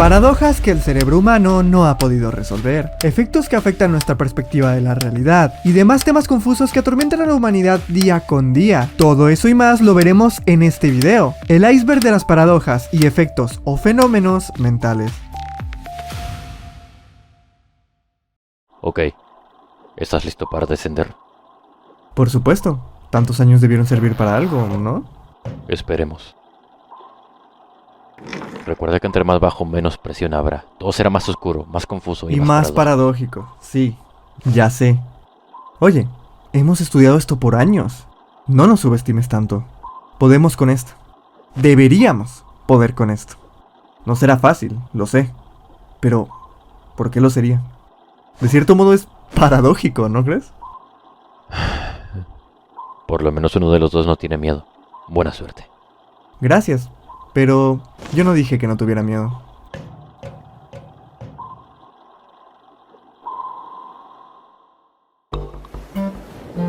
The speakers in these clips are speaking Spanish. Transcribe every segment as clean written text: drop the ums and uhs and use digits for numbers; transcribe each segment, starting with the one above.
Paradojas que el cerebro humano no ha podido resolver, efectos que afectan nuestra perspectiva de la realidad y demás temas confusos que atormentan a la humanidad día con día. Todo eso y más lo veremos en este video, el iceberg de las paradojas y efectos o fenómenos mentales. Ok, ¿estás listo para descender? Por supuesto, tantos años debieron servir para algo, ¿no? Esperemos. Recuerda que entre más bajo, menos presión habrá. Todo será más oscuro, más confuso y más paradójico. Sí, ya sé. Oye, hemos estudiado esto por años. No nos subestimes tanto. Podemos con esto. Deberíamos poder con esto. No será fácil, lo sé. Pero, ¿por qué lo sería? De cierto modo es paradójico, ¿no crees? Por lo menos uno de los dos no tiene miedo. Buena suerte. Gracias, pero yo no dije que no tuviera miedo.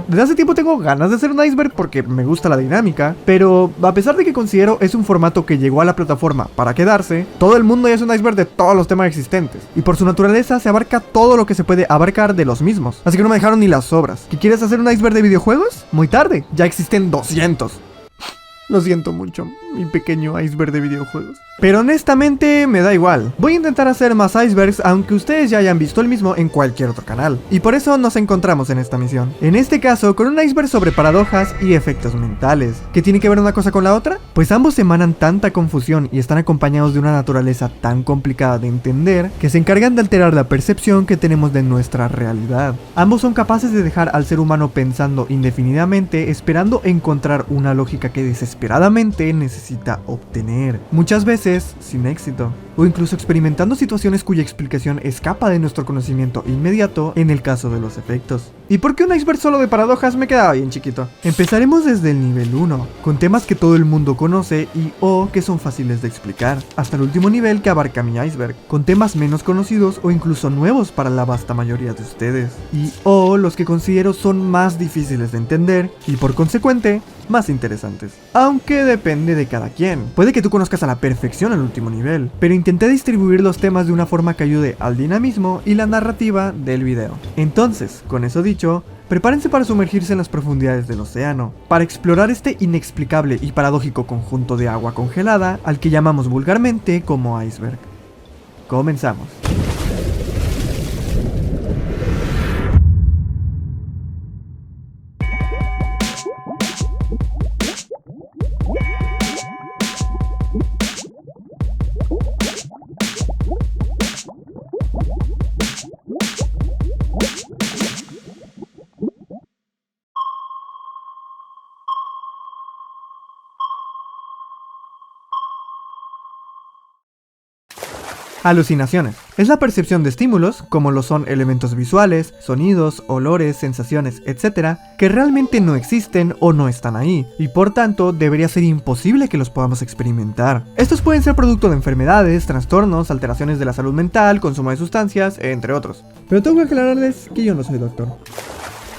Desde hace tiempo tengo ganas de hacer un iceberg porque me gusta la dinámica, pero a pesar de que considero es un formato que llegó a la plataforma para quedarse, todo el mundo ya es un iceberg de todos los temas existentes, y por su naturaleza se abarca todo lo que se puede abarcar de los mismos, así que no me dejaron ni las sobras. ¿Qué quieres hacer un iceberg de videojuegos? Muy tarde, ya existen 200. Lo siento mucho, mi pequeño iceberg de videojuegos. Pero honestamente me da igual. Voy a intentar hacer más icebergs aunque ustedes ya hayan visto el mismo en cualquier otro canal. Y por eso nos encontramos en esta misión. En este caso con un iceberg sobre paradojas y efectos mentales. ¿Qué tiene que ver una cosa con la otra? Pues ambos emanan tanta confusión y están acompañados de una naturaleza tan complicada de entender que se encargan de alterar la percepción que tenemos de nuestra realidad. Ambos son capaces de dejar al ser humano pensando indefinidamente, esperando encontrar una lógica que desesperadamente necesita obtener. Muchas veces sin éxito, o incluso experimentando situaciones cuya explicación escapa de nuestro conocimiento inmediato en el caso de los efectos. ¿Y por qué un iceberg solo de paradojas me quedaba bien chiquito? Empezaremos desde el nivel 1, con temas que todo el mundo conoce y o que son fáciles de explicar, hasta el último nivel que abarca mi iceberg, con temas menos conocidos o incluso nuevos para la vasta mayoría de ustedes, y o los que considero son más difíciles de entender y por consecuente más interesantes. Aunque depende de cada quien. Puede que tú conozcas a la perfección el último nivel, pero intenté distribuir los temas de una forma que ayude al dinamismo y la narrativa del video. Entonces, con eso dicho, prepárense para sumergirse en las profundidades del océano, para explorar este inexplicable y paradójico conjunto de agua congelada al que llamamos vulgarmente como iceberg. Comenzamos. Alucinaciones. Es la percepción de estímulos, como lo son elementos visuales, sonidos, olores, sensaciones, etc., que realmente no existen o no están ahí, y por tanto debería ser imposible que los podamos experimentar. Estos pueden ser producto de enfermedades, trastornos, alteraciones de la salud mental, consumo de sustancias, entre otros. Pero tengo que aclararles que yo no soy doctor.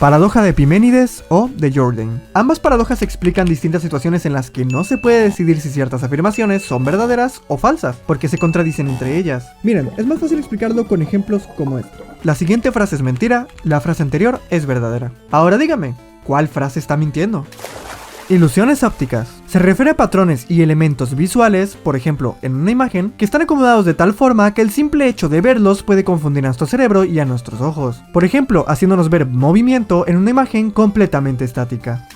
Paradoja de Epiménides o de Jourdain. Ambas paradojas explican distintas situaciones en las que no se puede decidir si ciertas afirmaciones son verdaderas o falsas, porque se contradicen entre ellas. Miren, es más fácil explicarlo con ejemplos como este. La siguiente frase es mentira, la frase anterior es verdadera. Ahora dígame, ¿cuál frase está mintiendo? Ilusiones ópticas. Se refiere a patrones y elementos visuales, por ejemplo, en una imagen, que están acomodados de tal forma que el simple hecho de verlos puede confundir a nuestro cerebro y a nuestros ojos. Por ejemplo, haciéndonos ver movimiento en una imagen completamente estática.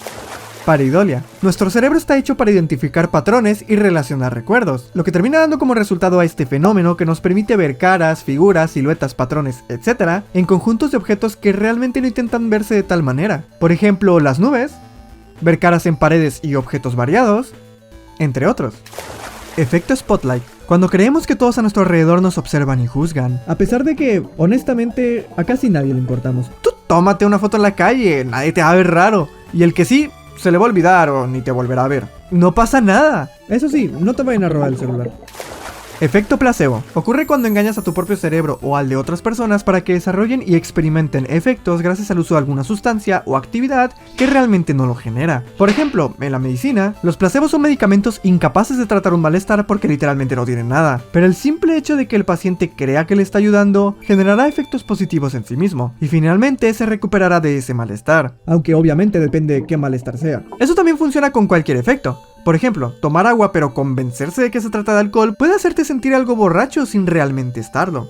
Pareidolia. Nuestro cerebro está hecho para identificar patrones y relacionar recuerdos, lo que termina dando como resultado a este fenómeno que nos permite ver caras, figuras, siluetas, patrones, etc. en conjuntos de objetos que realmente no intentan verse de tal manera. Por ejemplo, las nubes, ver caras en paredes y objetos variados, entre otros. Efecto Spotlight. Cuando creemos que todos a nuestro alrededor nos observan y juzgan, a pesar de que, honestamente, a casi nadie le importamos. Tú tómate una foto en la calle, nadie te va a ver raro, y el que sí, se le va a olvidar o ni te volverá a ver. No pasa nada. Eso sí, no te vayan a robar el celular. Efecto placebo. Ocurre cuando engañas a tu propio cerebro o al de otras personas para que desarrollen y experimenten efectos gracias al uso de alguna sustancia o actividad que realmente no lo genera. Por ejemplo, en la medicina, los placebos son medicamentos incapaces de tratar un malestar porque literalmente no tienen nada. Pero el simple hecho de que el paciente crea que le está ayudando generará efectos positivos en sí mismo y finalmente se recuperará de ese malestar. Aunque obviamente depende de qué malestar sea. Eso también funciona con cualquier efecto. Por ejemplo, tomar agua pero convencerse de que se trata de alcohol puede hacerte sentir algo borracho sin realmente estarlo.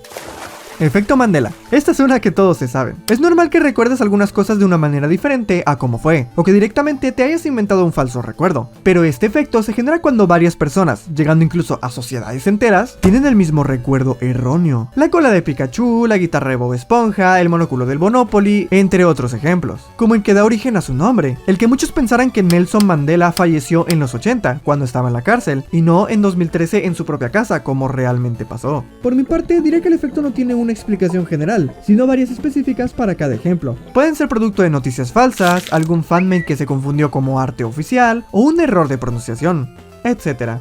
Efecto Mandela. Esta es una que todos se saben. Es normal que recuerdes algunas cosas de una manera diferente a cómo fue, o que directamente te hayas inventado un falso recuerdo. Pero este efecto se genera cuando varias personas, llegando incluso a sociedades enteras, tienen el mismo recuerdo erróneo. La cola de Pikachu, la guitarra de Bob Esponja, el monóculo del Monopoly, entre otros ejemplos. Como el que da origen a su nombre, el que muchos pensaran que Nelson Mandela falleció en los 80, cuando estaba en la cárcel, y no en 2013 en su propia casa, como realmente pasó. Por mi parte, diré que el efecto no tiene una explicación general, sino varias específicas para cada ejemplo. Pueden ser producto de noticias falsas, algún fanmade que se confundió como arte oficial, o un error de pronunciación, etc.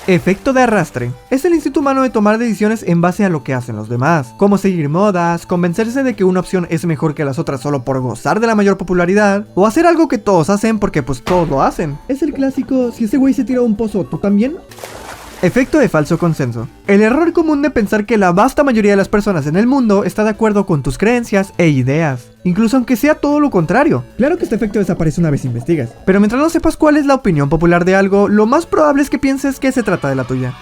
Efecto de arrastre. Es el instinto humano de tomar decisiones en base a lo que hacen los demás, como seguir modas, convencerse de que una opción es mejor que las otras solo por gozar de la mayor popularidad, o hacer algo que todos hacen porque pues todos lo hacen. Es el clásico, si ese güey se tira a un pozo, ¿tú también? Efecto de falso consenso. El error común de pensar que la vasta mayoría de las personas en el mundo está de acuerdo con tus creencias e ideas, incluso aunque sea todo lo contrario. Claro que este efecto desaparece una vez investigas, pero mientras no sepas cuál es la opinión popular de algo, lo más probable es que pienses que se trata de la tuya.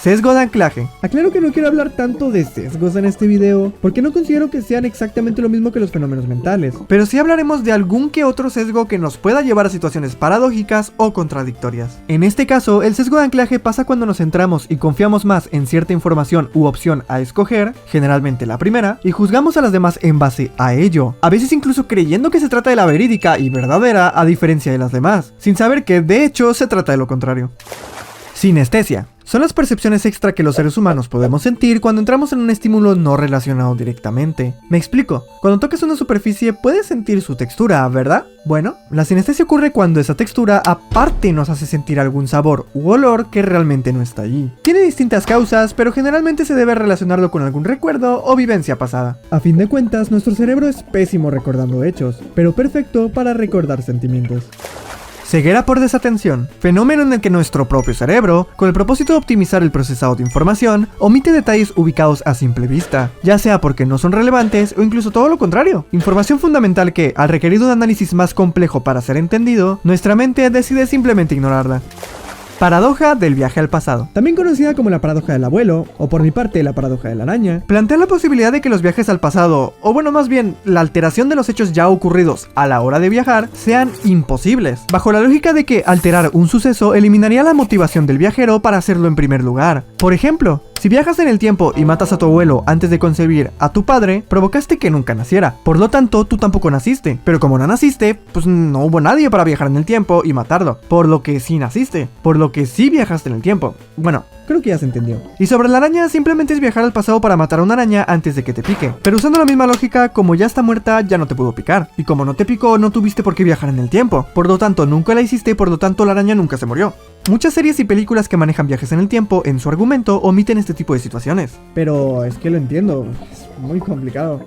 Sesgo de anclaje. Aclaro que no quiero hablar tanto de sesgos en este video, porque no considero que sean exactamente lo mismo que los fenómenos mentales, pero sí hablaremos de algún que otro sesgo que nos pueda llevar a situaciones paradójicas o contradictorias. En este caso, el sesgo de anclaje pasa cuando nos centramos y confiamos más en cierta información u opción a escoger, generalmente la primera, y juzgamos a las demás en base a ello, a veces incluso creyendo que se trata de la verídica y verdadera a diferencia de las demás, sin saber que de hecho se trata de lo contrario. Sinestesia. Son las percepciones extra que los seres humanos podemos sentir cuando entramos en un estímulo no relacionado directamente. Me explico. Cuando tocas una superficie puedes sentir su textura, ¿verdad? Bueno, la sinestesia ocurre cuando esa textura aparte nos hace sentir algún sabor u olor que realmente no está allí. Tiene distintas causas, pero generalmente se debe relacionarlo con algún recuerdo o vivencia pasada. A fin de cuentas, nuestro cerebro es pésimo recordando hechos, pero perfecto para recordar sentimientos. Ceguera por desatención. Fenómeno en el que nuestro propio cerebro, con el propósito de optimizar el procesado de información, omite detalles ubicados a simple vista, ya sea porque no son relevantes o incluso todo lo contrario. Información fundamental que, al requerir un análisis más complejo para ser entendido, nuestra mente decide simplemente ignorarla. Paradoja del viaje al pasado. También conocida como la paradoja del abuelo, o por mi parte la paradoja de la araña, plantea la posibilidad de que los viajes al pasado, o bueno más bien, la alteración de los hechos ya ocurridos a la hora de viajar, sean imposibles, bajo la lógica de que alterar un suceso eliminaría la motivación del viajero para hacerlo en primer lugar. Por ejemplo, si viajas en el tiempo y matas a tu abuelo antes de concebir a tu padre, provocaste que nunca naciera. Por lo tanto, tú tampoco naciste. Pero como no naciste, pues no hubo nadie para viajar en el tiempo y matarlo. Por lo que sí naciste. Por lo que sí viajaste en el tiempo. Bueno, creo que ya se entendió. Y sobre la araña, simplemente es viajar al pasado para matar a una araña antes de que te pique. Pero usando la misma lógica, como ya está muerta, ya no te pudo picar. Y como no te picó, no tuviste por qué viajar en el tiempo. Por lo tanto, nunca la hiciste y por lo tanto la araña nunca se murió. Muchas series y películas que manejan viajes en el tiempo en su argumento omiten este tipo de situaciones. Pero es que lo entiendo, es muy complicado.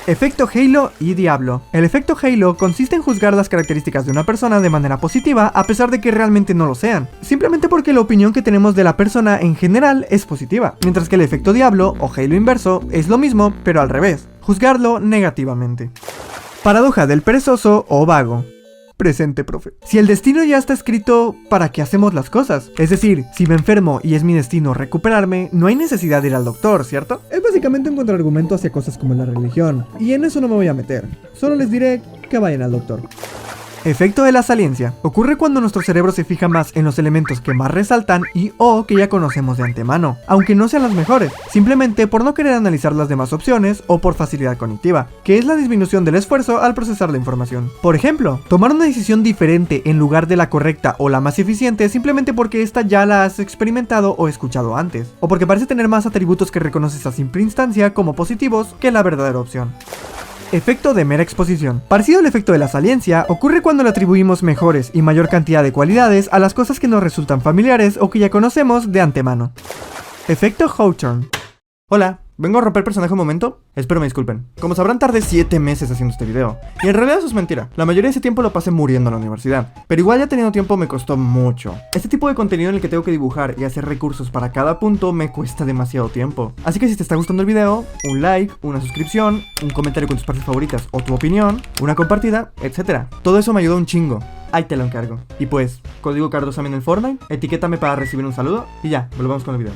Efecto Halo y Diablo. El efecto Halo consiste en juzgar las características de una persona de manera positiva a pesar de que realmente no lo sean, simplemente porque la opinión que tenemos de la persona en general es positiva, mientras que el efecto Diablo o Halo inverso es lo mismo pero al revés, juzgarlo negativamente. Paradoja del perezoso o vago. Presente, profe. Si el destino ya está escrito, ¿para qué hacemos las cosas? Es decir, si me enfermo y es mi destino recuperarme, no hay necesidad de ir al doctor, ¿cierto? Es básicamente un contraargumento hacia cosas como la religión, y en eso no me voy a meter. Solo les diré que vayan al doctor. Efecto de la saliencia. Ocurre cuando nuestro cerebro se fija más en los elementos que más resaltan y o que ya conocemos de antemano, aunque no sean los mejores, simplemente por no querer analizar las demás opciones o por facilidad cognitiva, que es la disminución del esfuerzo al procesar la información. Por ejemplo, tomar una decisión diferente en lugar de la correcta o la más eficiente simplemente porque esta ya la has experimentado o escuchado antes, o porque parece tener más atributos que reconoces a simple instancia como positivos que la verdadera opción. Efecto de mera exposición. Parecido al efecto de la saliencia, ocurre cuando le atribuimos mejores y mayor cantidad de cualidades a las cosas que nos resultan familiares o que ya conocemos de antemano. Efecto Hawthorne. Hola, vengo a romper personaje un momento. Espero me disculpen. Como sabrán, tardé 7 meses haciendo este video. Y en realidad eso es mentira. La mayoría de ese tiempo lo pasé muriendo en la universidad. Pero igual ya teniendo tiempo me costó mucho. Este tipo de contenido en el que tengo que dibujar y hacer recursos para cada punto me cuesta demasiado tiempo. Así que si te está gustando el video, un like, una suscripción, un comentario con tus partes favoritas o tu opinión, una compartida, etc. Todo eso me ayuda un chingo. Ahí te lo encargo. Y pues, código Cardosamen en el Fortnite, etiquétame para recibir un saludo y ya, volvamos con el video.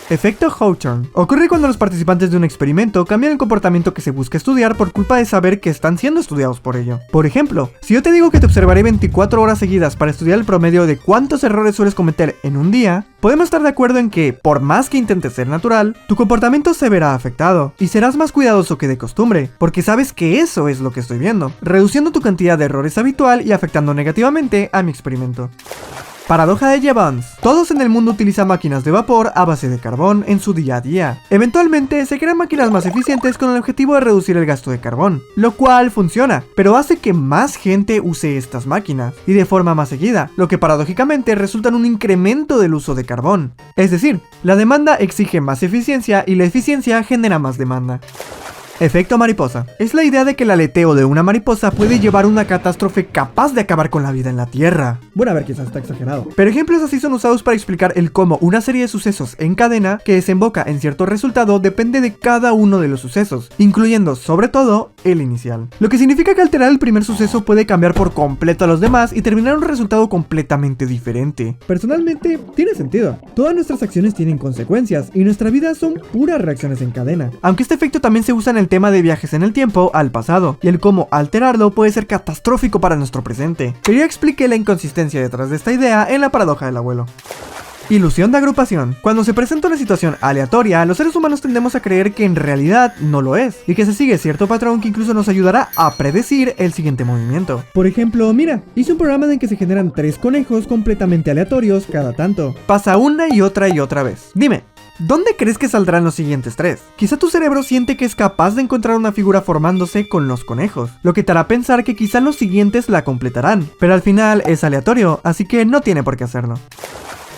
Efecto Hawthorne. Ocurre cuando los participantes de un experimento cambian el comportamiento que se busca estudiar por culpa de saber que están siendo estudiados por ello. Por ejemplo, si yo te digo que te observaré 24 horas seguidas para estudiar el promedio de cuántos errores sueles cometer en un día, podemos estar de acuerdo en que, por más que intentes ser natural, tu comportamiento se verá afectado, y serás más cuidadoso que de costumbre, porque sabes que eso es lo que estoy viendo, reduciendo tu cantidad de errores habitual y afectando negativamente a mi experimento. Paradoja de Jevons. Todos en el mundo utilizan máquinas de vapor a base de carbón en su día a día. Eventualmente se crean máquinas más eficientes con el objetivo de reducir el gasto de carbón, lo cual funciona, pero hace que más gente use estas máquinas, y de forma más seguida, lo que paradójicamente resulta en un incremento del uso de carbón. Es decir, la demanda exige más eficiencia y la eficiencia genera más demanda. Efecto mariposa. Es la idea de que el aleteo de una mariposa puede llevar a una catástrofe capaz de acabar con la vida en la Tierra. Bueno, a ver, quizás está exagerado. Pero ejemplos así son usados para explicar el cómo una serie de sucesos en cadena que desemboca en cierto resultado depende de cada uno de los sucesos, incluyendo sobre todo el inicial. Lo que significa que alterar el primer suceso puede cambiar por completo a los demás y terminar en un resultado completamente diferente. Personalmente, tiene sentido. Todas nuestras acciones tienen consecuencias y nuestra vida son puras reacciones en cadena. Aunque este efecto también se usa en el tema de viajes en el tiempo al pasado, y el cómo alterarlo puede ser catastrófico para nuestro presente. Pero yo expliqué la inconsistencia detrás de esta idea en la paradoja del abuelo. Ilusión de agrupación. Cuando se presenta una situación aleatoria, los seres humanos tendemos a creer que en realidad no lo es, y que se sigue cierto patrón que incluso nos ayudará a predecir el siguiente movimiento. Por ejemplo, mira, hice un programa en el que se generan 3 conejos completamente aleatorios cada tanto. Pasa una y otra vez. Dime, ¿dónde crees que saldrán los siguientes 3? Quizá tu cerebro siente que es capaz de encontrar una figura formándose con los conejos, lo que te hará pensar que quizá los siguientes la completarán, pero al final es aleatorio, así que no tiene por qué hacerlo.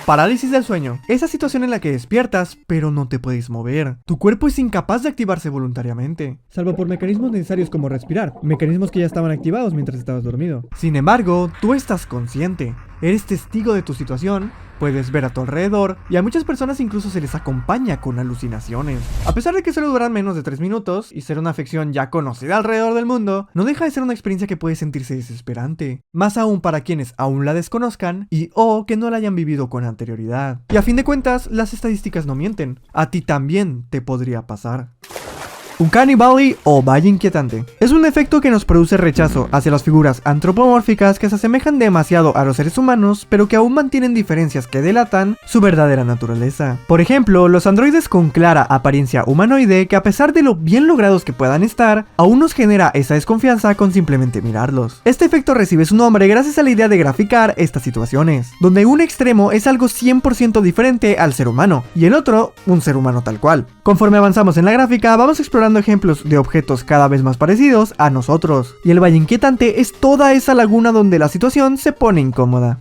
Parálisis del sueño. Esa situación en la que despiertas, pero no te puedes mover. Tu cuerpo es incapaz de activarse voluntariamente, salvo por mecanismos necesarios como respirar, mecanismos que ya estaban activados mientras estabas dormido. Sin embargo, tú estás consciente, eres testigo de tu situación, puedes ver a tu alrededor, y a muchas personas incluso se les acompaña con alucinaciones. A pesar de que solo duran menos de 3 minutos, y ser una afección ya conocida alrededor del mundo, no deja de ser una experiencia que puede sentirse desesperante. Más aún para quienes aún la desconozcan, y o que no la hayan vivido con anterioridad. Y a fin de cuentas, las estadísticas no mienten. A ti también te podría pasar. Uncanny Valley o Valle Inquietante. Es un efecto que nos produce rechazo hacia las figuras antropomórficas que se asemejan demasiado a los seres humanos, pero que aún mantienen diferencias que delatan su verdadera naturaleza. Por ejemplo, los androides con clara apariencia humanoide que, a pesar de lo bien logrados que puedan estar, aún nos genera esa desconfianza con simplemente mirarlos. Este efecto recibe su nombre gracias a la idea de graficar estas situaciones, donde un extremo es algo 100% diferente al ser humano, y el otro, un ser humano tal cual. Conforme avanzamos en la gráfica, vamos explorando ejemplos de objetos cada vez más parecidos a nosotros, y el Valle Inquietante es toda esa laguna donde la situación se pone incómoda.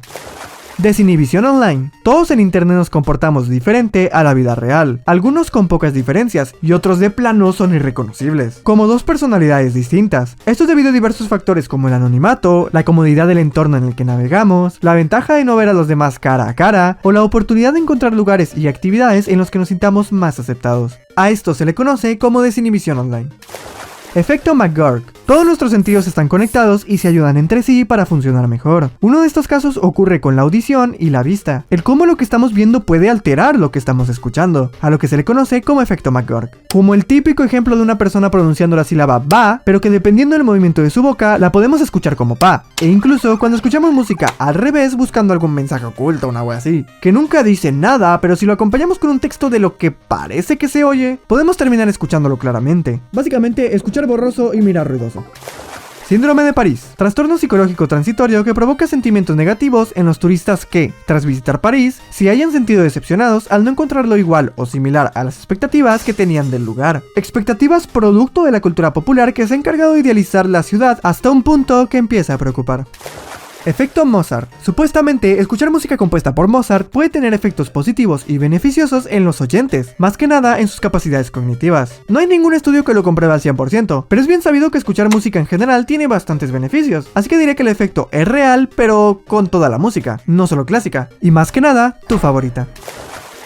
Desinhibición online. Todos en internet nos comportamos diferente a la vida real, algunos con pocas diferencias y otros de plano son irreconocibles, como dos personalidades distintas. Esto es debido a diversos factores como el anonimato, la comodidad del entorno en el que navegamos, la ventaja de no ver a los demás cara a cara, o la oportunidad de encontrar lugares y actividades en los que nos sintamos más aceptados. A esto se le conoce como desinhibición online. Efecto McGurk. Todos nuestros sentidos están conectados y se ayudan entre sí para funcionar mejor. Uno de estos casos ocurre con la audición y la vista, el cómo lo que estamos viendo puede alterar lo que estamos escuchando, a lo que se le conoce como efecto McGurk. Como el típico ejemplo de una persona pronunciando la sílaba ba, pero que dependiendo del movimiento de su boca, la podemos escuchar como pa. E incluso cuando escuchamos música al revés buscando algún mensaje oculto o una wea así, que nunca dice nada, pero si lo acompañamos con un texto de lo que parece que se oye, podemos terminar escuchándolo claramente. Básicamente, escuchar borroso y mirar ruidoso. Síndrome de París. Trastorno psicológico transitorio que provoca sentimientos negativos en los turistas que, tras visitar París, se hayan sentido decepcionados al no encontrarlo igual o similar a las expectativas que tenían del lugar. Expectativas producto de la cultura popular que se ha encargado de idealizar la ciudad hasta un punto que empieza a preocupar. Efecto Mozart. Supuestamente, escuchar música compuesta por Mozart puede tener efectos positivos y beneficiosos en los oyentes, más que nada en sus capacidades cognitivas. No hay ningún estudio que lo compruebe al 100%, pero es bien sabido que escuchar música en general tiene bastantes beneficios, así que diré que el efecto es real, pero con toda la música, no solo clásica, y más que nada, tu favorita.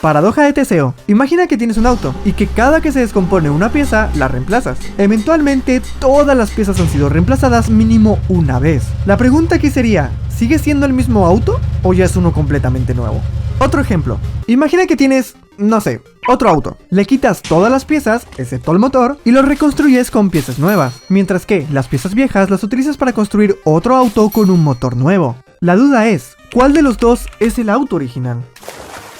Paradoja de Teseo. Imagina que tienes un auto y que cada que se descompone una pieza, la reemplazas. Eventualmente, todas las piezas han sido reemplazadas mínimo una vez. La pregunta aquí sería, ¿sigue siendo el mismo auto o ya es uno completamente nuevo? Otro ejemplo. Imagina que tienes, no sé, otro auto. Le quitas todas las piezas, excepto el motor, y lo reconstruyes con piezas nuevas. Mientras que las piezas viejas las utilizas para construir otro auto con un motor nuevo. La duda es, ¿cuál de los dos es el auto original?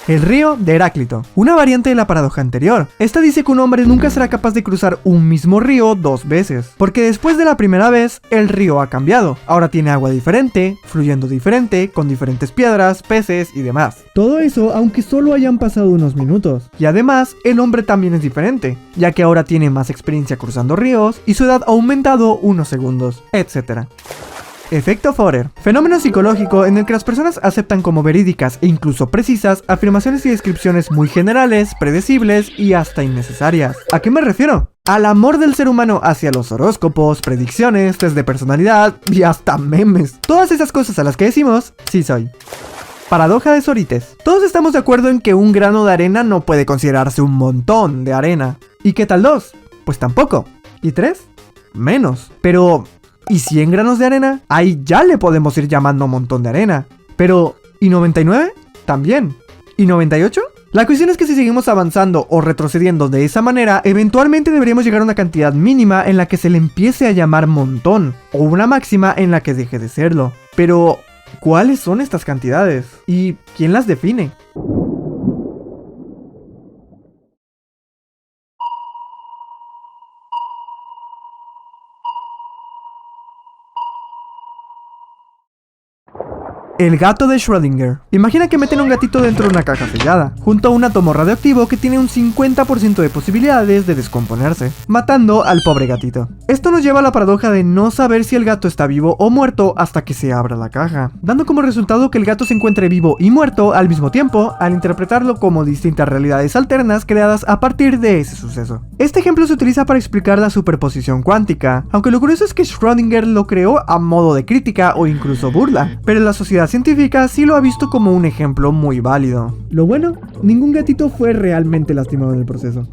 El río de Heráclito, una variante de la paradoja anterior. Esta dice que un hombre nunca será capaz de cruzar un mismo río dos veces, porque después de la primera vez, el río ha cambiado. Ahora tiene agua diferente, fluyendo diferente, con diferentes piedras, peces y demás. Todo eso aunque solo hayan pasado unos minutos. Y además, el hombre también es diferente, ya que ahora tiene más experiencia cruzando ríos y su edad ha aumentado unos segundos, etc. Efecto Forer. Fenómeno psicológico en el que las personas aceptan como verídicas e incluso precisas afirmaciones y descripciones muy generales, predecibles y hasta innecesarias. ¿A qué me refiero? Al amor del ser humano hacia los horóscopos, predicciones, test de personalidad y hasta memes. Todas esas cosas a las que decimos, sí soy. Paradoja de Sorites. Todos estamos de acuerdo en que un grano de arena no puede considerarse un montón de arena. ¿Y qué tal 2? Pues tampoco. ¿Y 3? Menos. Pero ¿y 100 granos de arena? Ahí ya le podemos ir llamando un montón de arena. Pero, ¿y 99? También. ¿Y 98? La cuestión es que si seguimos avanzando o retrocediendo de esa manera, eventualmente deberíamos llegar a una cantidad mínima en la que se le empiece a llamar montón, o una máxima en la que deje de serlo. Pero, ¿cuáles son estas cantidades? ¿Y quién las define? El gato de Schrödinger. Imagina que meten un gatito dentro de una caja sellada, junto a un átomo radioactivo que tiene un 50% de posibilidades de descomponerse, matando al pobre gatito. Esto nos lleva a la paradoja de no saber si el gato está vivo o muerto hasta que se abra la caja, dando como resultado que el gato se encuentre vivo y muerto al mismo tiempo, al interpretarlo como distintas realidades alternas creadas a partir de ese suceso. Este ejemplo se utiliza para explicar la superposición cuántica, aunque lo curioso es que Schrödinger lo creó a modo de crítica o incluso burla, pero la sociedad científica sí lo ha visto como un ejemplo muy válido. Lo bueno, ningún gatito fue realmente lastimado en el proceso.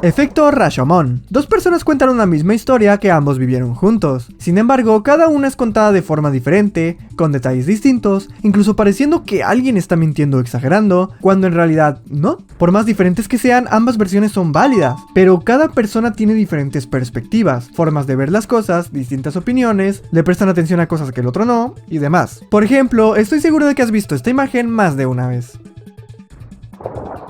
Efecto Rashomon. Dos personas cuentan una misma historia que ambos vivieron juntos. Sin embargo, cada una es contada de forma diferente, con detalles distintos, incluso pareciendo que alguien está mintiendo o exagerando, cuando en realidad no. Por más diferentes que sean, ambas versiones son válidas, pero cada persona tiene diferentes perspectivas, formas de ver las cosas, distintas opiniones, le prestan atención a cosas que el otro no, y demás. Por ejemplo, estoy seguro de que has visto esta imagen más de una vez.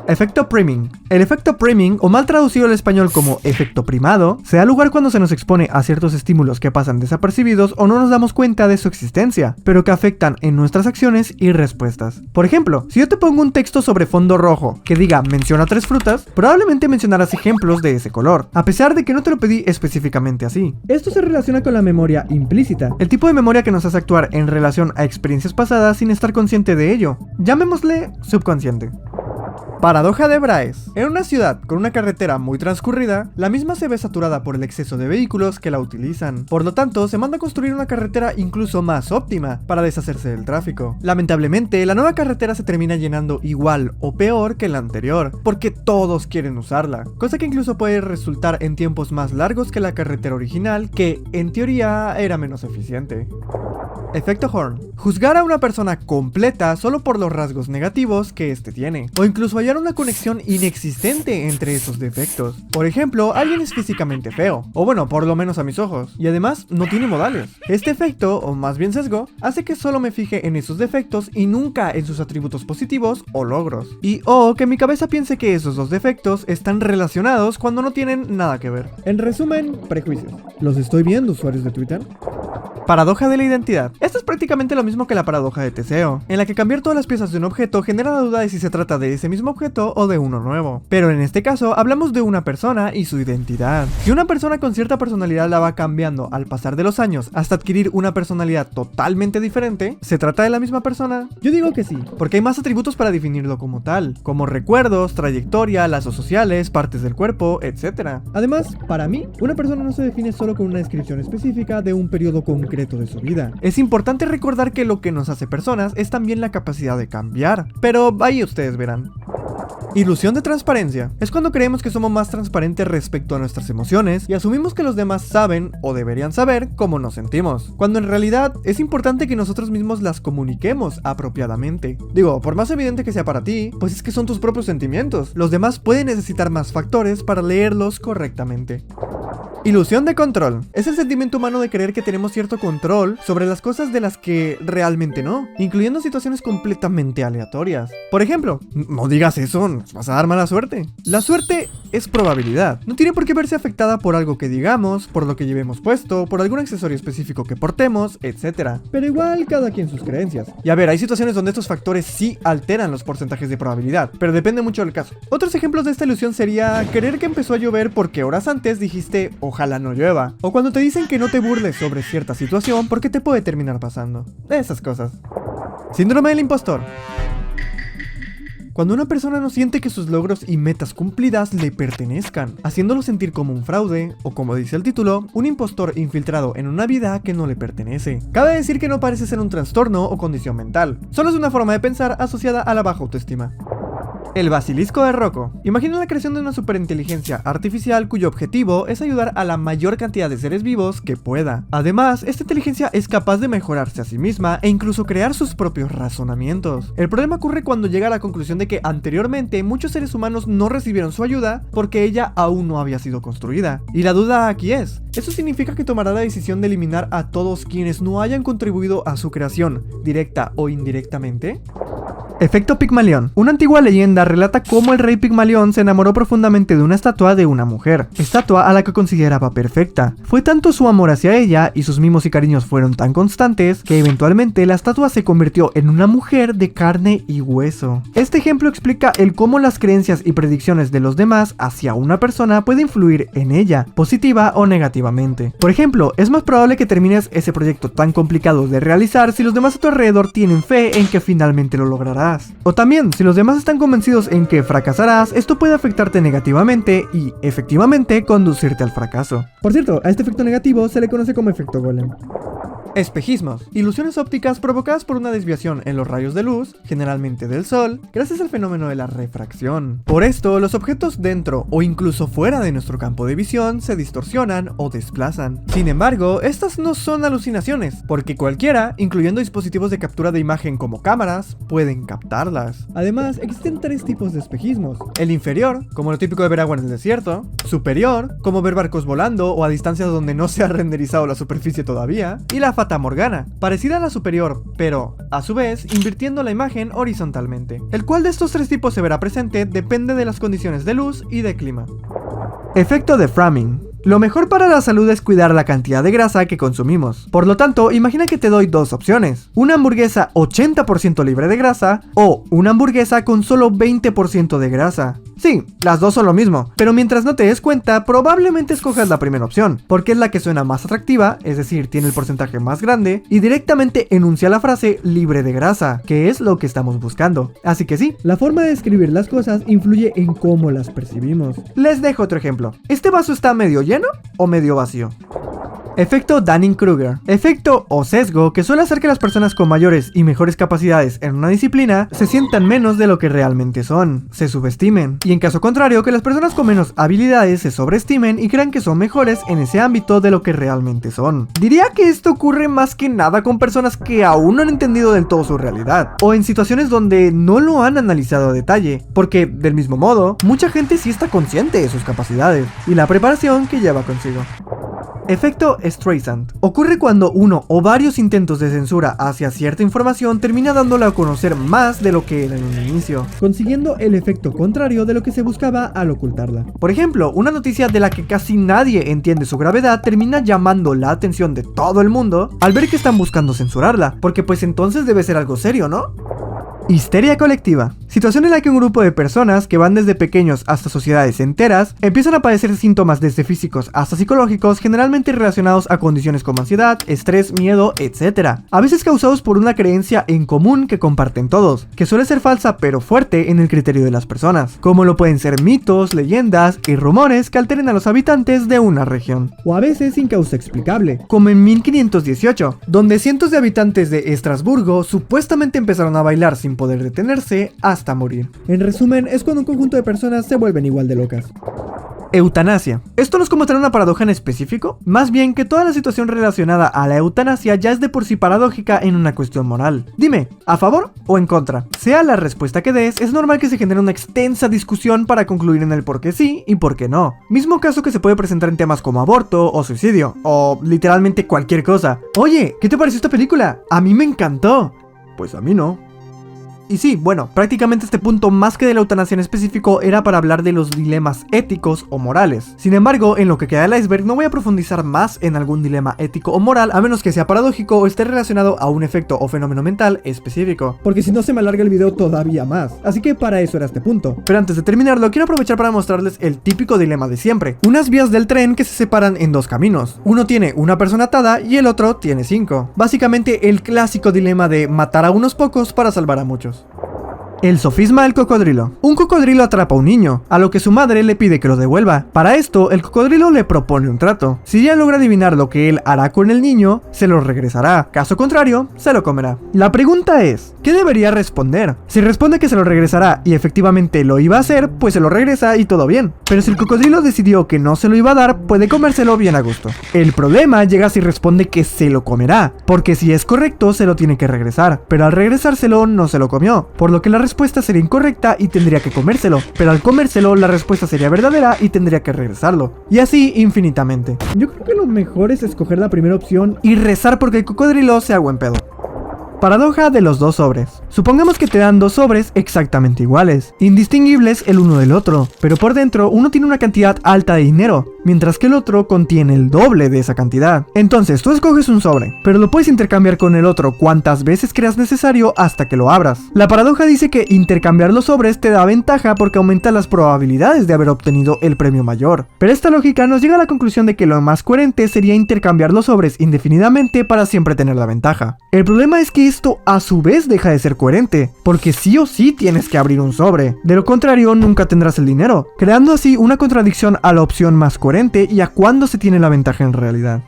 Efecto priming. El efecto priming, o mal traducido al español como efecto primado, se da lugar cuando se nos expone a ciertos estímulos que pasan desapercibidos o no nos damos cuenta de su existencia, pero que afectan en nuestras acciones y respuestas. Por ejemplo, si yo te pongo un texto sobre fondo rojo que diga menciona 3 frutas, probablemente mencionarás ejemplos de ese color, a pesar de que no te lo pedí específicamente así. Esto se relaciona con la memoria implícita, el tipo de memoria que nos hace actuar en relación a experiencias pasadas sin estar consciente de ello. Llamémosle subconsciente. Paradoja de Braes. En una ciudad con una carretera muy transcurrida, la misma se ve saturada por el exceso de vehículos que la utilizan. Por lo tanto, se manda a construir una carretera incluso más óptima para deshacerse del tráfico. Lamentablemente, la nueva carretera se termina llenando igual o peor que la anterior, porque todos quieren usarla, cosa que incluso puede resultar en tiempos más largos que la carretera original, que en teoría era menos eficiente. Efecto Horn. Juzgar a una persona completa solo por los rasgos negativos que éste tiene, o incluso hallar una conexión inexistente entre esos defectos. Por ejemplo, alguien es físicamente feo, o bueno, por lo menos a mis ojos, y además no tiene modales. Este efecto, o más bien sesgo, hace que solo me fije en esos defectos y nunca en sus atributos positivos o logros. Y que mi cabeza piense que esos dos defectos están relacionados cuando no tienen nada que ver. En resumen, prejuicios. ¿Los estoy viendo, usuarios de Twitter? Paradoja de la identidad. Esto es prácticamente lo mismo que la paradoja de Teseo, en la que cambiar todas las piezas de un objeto genera la duda de si se trata de ese mismo objeto o de uno nuevo. Pero en este caso hablamos de una persona y su identidad. Si una persona con cierta personalidad la va cambiando al pasar de los años hasta adquirir una personalidad totalmente diferente, ¿se trata de la misma persona? Yo digo que sí, porque hay más atributos para definirlo como tal, como recuerdos, trayectoria, lazos sociales, partes del cuerpo, etc. Además, para mí, una persona no se define solo con una descripción específica de un periodo concreto de su vida. Es importante recordar que lo que nos hace personas es también la capacidad de cambiar, pero ahí ustedes verán. Ilusión de transparencia. Es cuando creemos que somos más transparentes respecto a nuestras emociones y asumimos que los demás saben o deberían saber cómo nos sentimos, cuando en realidad es importante que nosotros mismos las comuniquemos apropiadamente. Digo, por más evidente que sea para ti, pues es que son tus propios sentimientos. Los demás pueden necesitar más factores para leerlos correctamente. Ilusión de control. Es el sentimiento humano de creer que tenemos cierto control sobre las cosas de las que realmente no, incluyendo situaciones completamente aleatorias. Por ejemplo, no digas eso, nos vas a dar mala suerte. La suerte es probabilidad. No tiene por qué verse afectada por algo que digamos, por lo que llevemos puesto, por algún accesorio específico que portemos, etc. Pero igual cada quien sus creencias. Y a ver, hay situaciones donde estos factores sí alteran los porcentajes de probabilidad, pero depende mucho del caso. Otros ejemplos de esta ilusión sería creer que empezó a llover porque horas antes dijiste ojalá no llueva, o cuando te dicen que no te burles sobre cierta situación porque te puede terminar pasando. Esas cosas. Síndrome del impostor. Cuando una persona no siente que sus logros y metas cumplidas le pertenezcan, haciéndolo sentir como un fraude, o como dice el título, un impostor infiltrado en una vida que no le pertenece. Cabe decir que no parece ser un trastorno o condición mental, solo es una forma de pensar asociada a la baja autoestima. El basilisco de Rocco. Imagina la creación de una superinteligencia artificial cuyo objetivo es ayudar a la mayor cantidad de seres vivos que pueda. Además, esta inteligencia es capaz de mejorarse a sí misma e incluso crear sus propios razonamientos. El problema ocurre cuando llega a la conclusión de que anteriormente muchos seres humanos no recibieron su ayuda porque ella aún no había sido construida. Y la duda aquí es, ¿eso significa que tomará la decisión de eliminar a todos quienes no hayan contribuido a su creación, directa o indirectamente? Efecto Pigmalión. Una antigua leyenda relata cómo el rey Pigmalión se enamoró profundamente de una estatua de una mujer, estatua a la que consideraba perfecta. Fue tanto su amor hacia ella y sus mimos y cariños fueron tan constantes que eventualmente la estatua se convirtió en una mujer de carne y hueso. Este ejemplo explica el cómo las creencias y predicciones de los demás hacia una persona puede influir en ella, positiva o negativamente. Por ejemplo, es más probable que termines ese proyecto tan complicado de realizar si los demás a tu alrededor tienen fe en que finalmente lo lograrás. O también, si los demás están convencidos en que fracasarás, esto puede afectarte negativamente y, efectivamente, conducirte al fracaso. Por cierto, a este efecto negativo se le conoce como efecto golem. Espejismos. Ilusiones ópticas provocadas por una desviación en los rayos de luz, generalmente del sol, gracias al fenómeno de la refracción. Por esto, los objetos dentro o incluso fuera de nuestro campo de visión se distorsionan o desplazan. Sin embargo, estas no son alucinaciones, porque cualquiera, incluyendo dispositivos de captura de imagen como cámaras, pueden captarlas. Además, existen tres tipos de espejismos. El inferior, como lo típico de ver agua en el desierto. Superior, como ver barcos volando o a distancias donde no se ha renderizado la superficie todavía. Y la fatamorgana, parecida a la superior, pero, a su vez, invirtiendo la imagen horizontalmente. El cual de estos tres tipos se verá presente depende de las condiciones de luz y de clima. Efecto de framing. Lo mejor para la salud es cuidar la cantidad de grasa que consumimos. Por lo tanto, imagina que te doy dos opciones. Una hamburguesa 80% libre de grasa o una hamburguesa con solo 20% de grasa. Sí, las dos son lo mismo, pero mientras no te des cuenta, probablemente escojas la primera opción, porque es la que suena más atractiva, es decir, tiene el porcentaje más grande, y directamente enuncia la frase libre de grasa, que es lo que estamos buscando. Así que sí, la forma de describir las cosas influye en cómo las percibimos. Les dejo otro ejemplo. ¿Este vaso está medio lleno o medio vacío? Efecto Dunning-Kruger. Efecto o sesgo que suele hacer que las personas con mayores y mejores capacidades en una disciplina se sientan menos de lo que realmente son, se subestimen, y en caso contrario que las personas con menos habilidades se sobreestimen y crean que son mejores en ese ámbito de lo que realmente son. Diría que esto ocurre más que nada con personas que aún no han entendido del todo su realidad, o en situaciones donde no lo han analizado a detalle, porque del mismo modo, mucha gente sí está consciente de sus capacidades y la preparación que lleva consigo. Efecto Streisand. Ocurre cuando uno o varios intentos de censura hacia cierta información termina dándole a conocer más de lo que era en un inicio, consiguiendo el efecto contrario de lo que se buscaba al ocultarla. Por ejemplo, una noticia de la que casi nadie entiende su gravedad termina llamando la atención de todo el mundo al ver que están buscando censurarla, porque pues entonces debe ser algo serio, ¿no? Histeria colectiva. Situación en la que un grupo de personas que van desde pequeños hasta sociedades enteras empiezan a padecer síntomas desde físicos hasta psicológicos, generalmente relacionados a condiciones como ansiedad, estrés, miedo, etc. A veces causados por una creencia en común que comparten todos, que suele ser falsa pero fuerte en el criterio de las personas, como lo pueden ser mitos, leyendas y rumores que alteren a los habitantes de una región. O a veces sin causa explicable, como en 1518, donde cientos de habitantes de Estrasburgo supuestamente empezaron a bailar sin poder detenerse hasta morir. En resumen, es cuando un conjunto de personas se vuelven igual de locas. Eutanasia. Esto no es como tener una paradoja en específico, más bien que toda la situación relacionada a la eutanasia ya es de por sí paradójica en una cuestión moral. Dime, ¿a favor o en contra? Sea la respuesta que des, es normal que se genere una extensa discusión para concluir en el por qué sí y por qué no. Mismo caso que se puede presentar en temas como aborto o suicidio, o literalmente cualquier cosa. Oye, ¿qué te pareció esta película? A mí me encantó. Pues a mí no. Y sí, bueno, prácticamente este punto más que de la eutanasia en específico era para hablar de los dilemas éticos o morales. Sin embargo, en lo que queda del iceberg no voy a profundizar más en algún dilema ético o moral, a menos que sea paradójico o esté relacionado a un efecto o fenómeno mental específico, porque si no se me alarga el video todavía más. Así que para eso era este punto. Pero antes de terminarlo, quiero aprovechar para mostrarles el típico dilema de siempre. Unas vías del tren que se separan en dos caminos. Uno tiene una persona atada y el otro tiene 5. Básicamente el clásico dilema de matar a unos pocos para salvar a muchos. El sofisma del cocodrilo. Un cocodrilo atrapa a un niño, a lo que su madre le pide que lo devuelva. Para esto, el cocodrilo le propone un trato. Si ella logra adivinar lo que él hará con el niño, se lo regresará. Caso contrario, se lo comerá. La pregunta es, ¿qué debería responder? Si responde que se lo regresará y efectivamente lo iba a hacer, pues se lo regresa y todo bien. Pero si el cocodrilo decidió que no se lo iba a dar, puede comérselo bien a gusto. El problema llega si responde que se lo comerá, porque si es correcto, se lo tiene que regresar. Pero al regresárselo, no se lo comió, por lo que la respuesta sería incorrecta y tendría que comérselo, pero al comérselo la respuesta sería verdadera y tendría que regresarlo, y así infinitamente. Yo creo que lo mejor es escoger la primera opción y rezar porque el cocodrilo sea buen pedo. Paradoja de los dos sobres. Supongamos que te dan dos sobres exactamente iguales, indistinguibles el uno del otro, pero por dentro uno tiene una cantidad alta de dinero, mientras que el otro contiene el doble de esa cantidad. Entonces tú escoges un sobre, pero lo puedes intercambiar con el otro cuantas veces creas necesario hasta que lo abras. La paradoja dice que intercambiar los sobres te da ventaja porque aumenta las probabilidades de haber obtenido el premio mayor. Pero esta lógica nos llega a la conclusión de que lo más coherente sería intercambiar los sobres indefinidamente para siempre tener la ventaja. El problema es que esto a su vez deja de ser coherente, porque sí o sí tienes que abrir un sobre. De lo contrario, nunca tendrás el dinero, creando así una contradicción a la opción más coherente y a cuándo se tiene la ventaja en realidad.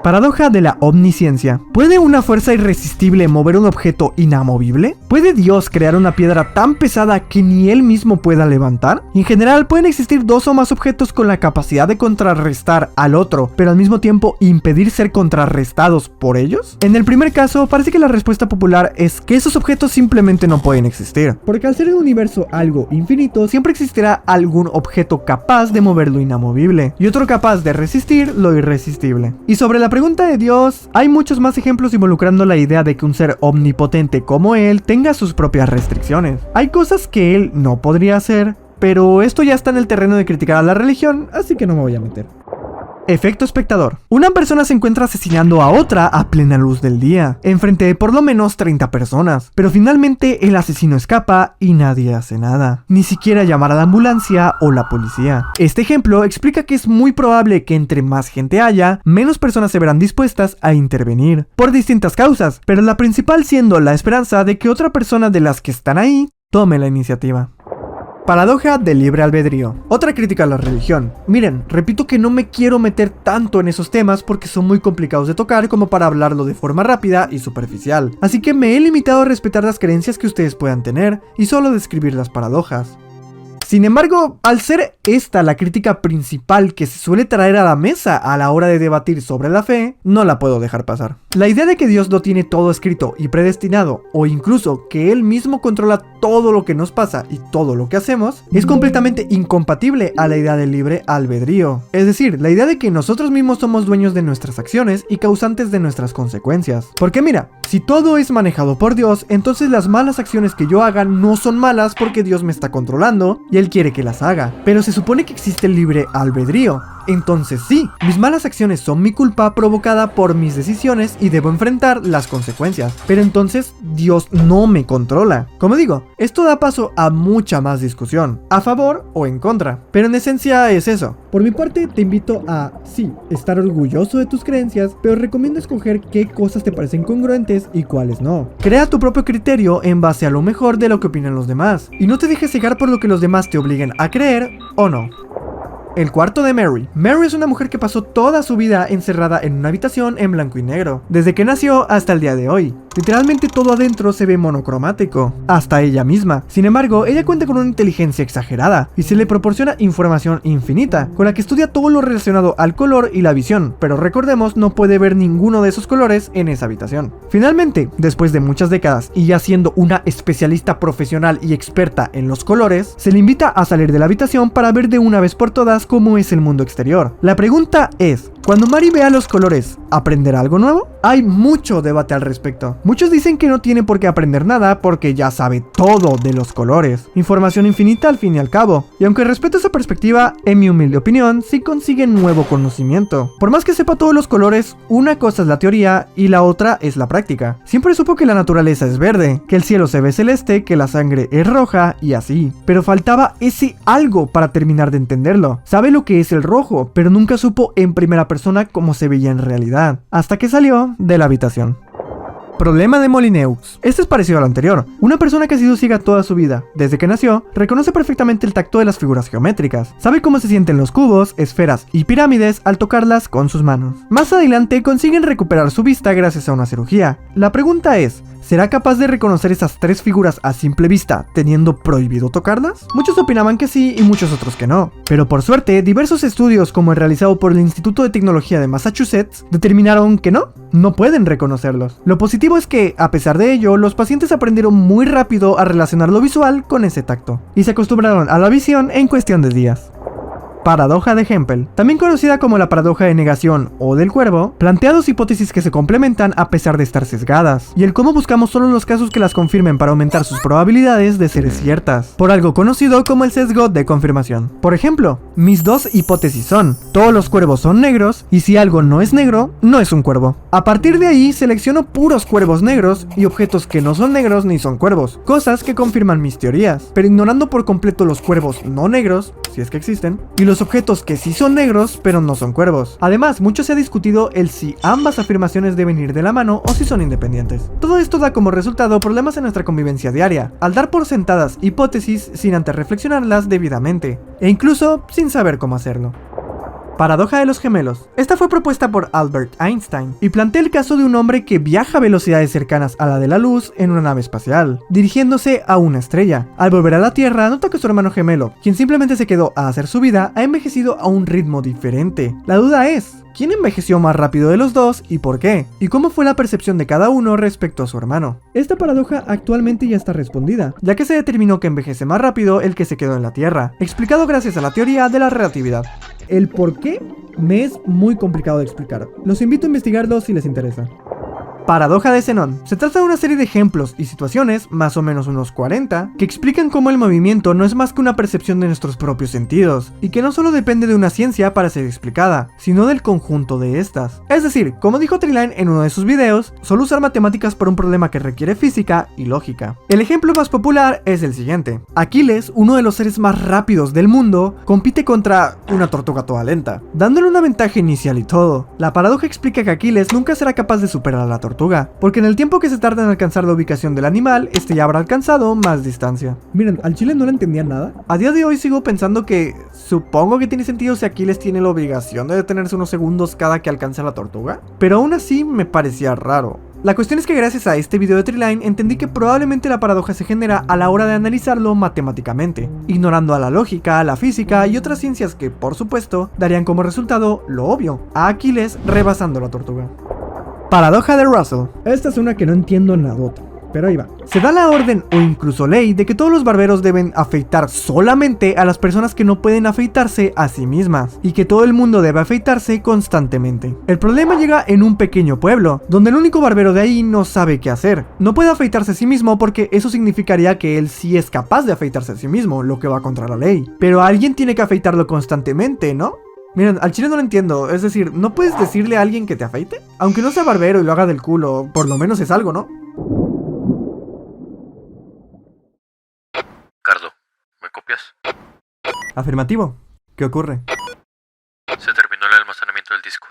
Paradoja de la omnisciencia. ¿Puede una fuerza irresistible mover un objeto inamovible? ¿Puede Dios crear una piedra tan pesada que ni él mismo pueda levantar? En general, pueden existir dos o más objetos con la capacidad de contrarrestar al otro, pero al mismo tiempo impedir ser contrarrestados por ellos. En el primer caso, parece que la respuesta popular es que esos objetos simplemente no pueden existir, porque al ser el universo algo infinito, siempre existirá algún objeto capaz de mover lo inamovible, y otro capaz de resistir lo irresistible. Y sobre la pregunta de Dios, hay muchos más ejemplos involucrando la idea de que un ser omnipotente como él tenga sus propias restricciones. Hay cosas que él no podría hacer, pero esto ya está en el terreno de criticar a la religión, así que no me voy a meter. Efecto espectador. Una persona se encuentra asesinando a otra a plena luz del día, enfrente de por lo menos 30 personas, pero finalmente el asesino escapa y nadie hace nada, ni siquiera llamar a la ambulancia o la policía. Este ejemplo explica que es muy probable que entre más gente haya, menos personas se verán dispuestas a intervenir, por distintas causas, pero la principal siendo la esperanza de que otra persona de las que están ahí tome la iniciativa. Paradoja del libre albedrío. Otra crítica a la religión. Miren, repito que no me quiero meter tanto en esos temas porque son muy complicados de tocar como para hablarlo de forma rápida y superficial. Así que me he limitado a respetar las creencias que ustedes puedan tener y solo describir las paradojas. Sin embargo, al ser esta la crítica principal que se suele traer a la mesa a la hora de debatir sobre la fe, no la puedo dejar pasar. La idea de que Dios lo tiene todo escrito y predestinado, o incluso que Él mismo controla todo lo que nos pasa y todo lo que hacemos, es completamente incompatible a la idea del libre albedrío. Es decir, la idea de que nosotros mismos somos dueños de nuestras acciones y causantes de nuestras consecuencias. Porque mira, si todo es manejado por Dios, entonces las malas acciones que yo haga no son malas porque Dios me está controlando y Él quiere que las haga. Pero se supone que existe el libre albedrío. Entonces sí, mis malas acciones son mi culpa provocada por mis decisiones y debo enfrentar las consecuencias. Pero entonces Dios no me controla. Como digo, esto da paso a mucha más discusión, a favor o en contra. Pero en esencia es eso. Por mi parte te invito a, sí, estar orgulloso de tus creencias, pero recomiendo escoger qué cosas te parecen congruentes y cuáles no. Crea tu propio criterio en base a lo mejor de lo que opinan los demás. Y no te dejes cegar por lo que los demás te obliguen a creer o no. El cuarto de Mary. Mary es una mujer que pasó toda su vida encerrada en una habitación en blanco y negro, desde que nació hasta el día de hoy. Literalmente todo adentro se ve monocromático, hasta ella misma. Sin embargo, ella cuenta con una inteligencia exagerada y se le proporciona información infinita, con la que estudia todo lo relacionado al color y la visión, pero recordemos, no puede ver ninguno de esos colores en esa habitación. Finalmente, después de muchas décadas y ya siendo una especialista profesional y experta en los colores, se le invita a salir de la habitación para ver de una vez por todas cómo es el mundo exterior. La pregunta es, cuando Mary vea los colores, ¿aprenderá algo nuevo? Hay mucho debate al respecto. Muchos dicen que no tiene por qué aprender nada porque ya sabe todo de los colores. Información infinita al fin y al cabo. Y aunque respeto esa perspectiva, en mi humilde opinión, sí consigue nuevo conocimiento. Por más que sepa todos los colores, una cosa es la teoría y la otra es la práctica. Siempre supo que la naturaleza es verde, que el cielo se ve celeste, que la sangre es roja y así. Pero faltaba ese algo para terminar de entenderlo. Sabe lo que es el rojo, pero nunca supo en primera persona cómo se veía en realidad. Hasta que salió de la habitación. Problema de Molineux. Este es parecido al anterior. Una persona que ha sido ciega toda su vida, desde que nació, reconoce perfectamente el tacto de las figuras geométricas. Sabe cómo se sienten los cubos, esferas y pirámides al tocarlas con sus manos. Más adelante consiguen recuperar su vista gracias a una cirugía. La pregunta es, ¿será capaz de reconocer esas tres figuras a simple vista, teniendo prohibido tocarlas? Muchos opinaban que sí y muchos otros que no. Pero por suerte, diversos estudios como el realizado por el Instituto de Tecnología de Massachusetts determinaron que no pueden reconocerlos. Lo positivo es que, a pesar de ello, los pacientes aprendieron muy rápido a relacionar lo visual con ese tacto, y se acostumbraron a la visión en cuestión de días. Paradoja de Hempel, también conocida como la paradoja de negación o del cuervo, plantea dos hipótesis que se complementan a pesar de estar sesgadas, y el cómo buscamos solo los casos que las confirmen para aumentar sus probabilidades de ser ciertas, por algo conocido como el sesgo de confirmación. Por ejemplo, mis dos hipótesis son, todos los cuervos son negros, y si algo no es negro, no es un cuervo. A partir de ahí, selecciono puros cuervos negros y objetos que no son negros ni son cuervos, cosas que confirman mis teorías, pero ignorando por completo los cuervos no negros, si es que existen, y los objetos que sí son negros pero no son cuervos. Además, mucho se ha discutido el si ambas afirmaciones deben ir de la mano o si son independientes. Todo esto da como resultado problemas en nuestra convivencia diaria, al dar por sentadas hipótesis sin antes reflexionarlas debidamente, e incluso sin saber cómo hacerlo. Paradoja de los gemelos. Esta fue propuesta por Albert Einstein y plantea el caso de un hombre que viaja a velocidades cercanas a la de la luz en una nave espacial, dirigiéndose a una estrella. Al volver a la Tierra, nota que su hermano gemelo, quien simplemente se quedó a hacer su vida, ha envejecido a un ritmo diferente. La duda es, ¿quién envejeció más rápido de los dos y por qué? ¿Y cómo fue la percepción de cada uno respecto a su hermano? Esta paradoja actualmente ya está respondida, ya que se determinó que envejece más rápido el que se quedó en la Tierra, explicado gracias a la teoría de la relatividad. El por qué me es muy complicado de explicar. Los invito a investigarlo si les interesa. Paradoja de Zenón. Se trata de una serie de ejemplos y situaciones, más o menos unos 40, que explican cómo el movimiento no es más que una percepción de nuestros propios sentidos, y que no solo depende de una ciencia para ser explicada, sino del conjunto de estas. Es decir, como dijo Treeline en uno de sus videos, solo usar matemáticas por un problema que requiere física y lógica. El ejemplo más popular es el siguiente. Aquiles, uno de los seres más rápidos del mundo, compite contra una tortuga toda lenta, dándole una ventaja inicial y todo. La paradoja explica que Aquiles nunca será capaz de superar a la tortuga, porque en el tiempo que se tarda en alcanzar la ubicación del animal, este ya habrá alcanzado más distancia. Miren, al chile no le entendía nada. A día de hoy sigo pensando que supongo que tiene sentido si Aquiles tiene la obligación de detenerse unos segundos cada que alcanza la tortuga, pero aún así me parecía raro. La cuestión es que gracias a este video de Treeline entendí que probablemente la paradoja se genera a la hora de analizarlo matemáticamente, ignorando a la lógica, a la física y otras ciencias que, por supuesto, darían como resultado lo obvio, a Aquiles rebasando la tortuga. Paradoja de Russell. Esta es una que no entiendo nadota, pero ahí va. Se da la orden o incluso ley de que todos los barberos deben afeitar solamente a las personas que no pueden afeitarse a sí mismas, y que todo el mundo debe afeitarse constantemente. El problema llega en un pequeño pueblo, donde el único barbero de ahí no sabe qué hacer. No puede afeitarse a sí mismo porque eso significaría que él sí es capaz de afeitarse a sí mismo, lo que va contra la ley. Pero alguien tiene que afeitarlo constantemente, ¿no? Miren, al chile no lo entiendo, es decir, ¿no puedes decirle a alguien que te afeite? Aunque no sea barbero y lo haga del culo, por lo menos es algo, ¿no? Cardo, ¿me copias? Afirmativo. ¿Qué ocurre? Se terminó el almacenamiento del disco.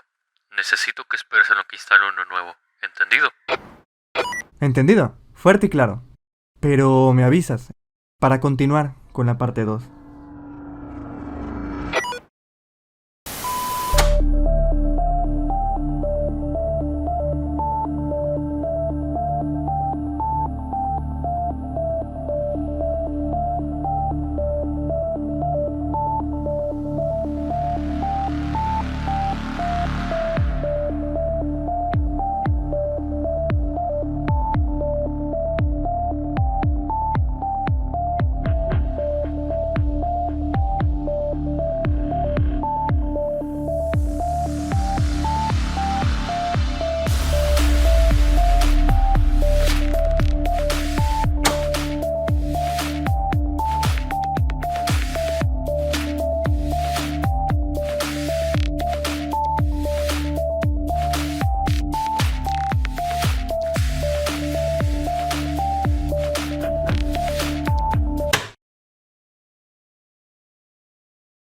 Necesito que esperes en lo que instale uno nuevo. ¿Entendido? Entendido. Fuerte y claro. Pero me avisas para continuar con la parte 2.